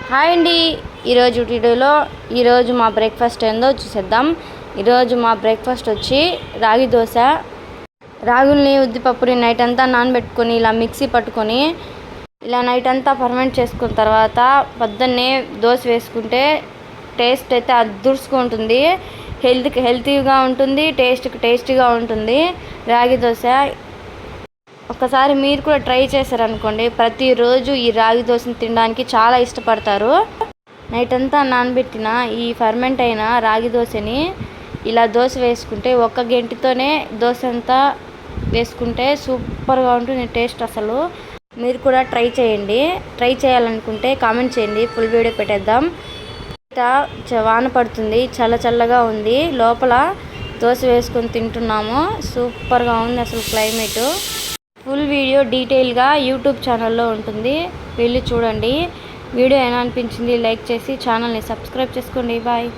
Hi అండి. ఈరోజు వీడియోలో మా బ్రేక్ఫాస్ట్ ఏందో చూసేద్దాం. ఈరోజు మా బ్రేక్ఫాస్ట్ వచ్చి రాగి దోశ. రాగుల్ని ఉద్దిపప్పుని నైట్ అంతా నానబెట్టుకొని ఇలా మిక్సీ పట్టుకొని ఇలా నైట్ అంతా ఫర్మెంట్ చేసుకున్న తర్వాత పొద్దున్నే దోశ వేసుకుంటే టేస్ట్ అయితే అదృష్టంగా ఉంటుంది. హెల్తీగా ఉంటుంది, టేస్టీగా ఉంటుంది రాగి దోశ. ఒకసారి మీరు కూడా ట్రై చేశారనుకోండి, ప్రతిరోజు ఈ రాగి దోశని తినడానికి చాలా ఇష్టపడతారు. నైట్ అంతా నానబెట్టిన ఈ ఫర్మెంట్ అయిన రాగి దోశని ఇలా దోశ వేసుకుంటే ఒక్క గంటతోనే దోశ అంతా వేసుకుంటే సూపర్గా ఉంటుంది టేస్ట్. అసలు మీరు కూడా ట్రై చేయండి. ట్రై చేయాలనుకుంటే కామెంట్ చేయండి, ఫుల్ వీడియో పెట్టేద్దాం. వాన పడుతుంది, చల్లగా ఉంది. లోపల దోశ వేసుకొని తింటున్నాము. సూపర్గా ఉంది అసలు క్లైమేట్. ఫుల్ వీడియో డీటెయిల్గా యూట్యూబ్ ఛానల్లో ఉంటుంది, వెళ్ళి చూడండి. వీడియో ఎలా అనిపించింది లైక్ చేసి ఛానల్ని సబ్స్క్రైబ్ చేసుకోండి. బాయ్.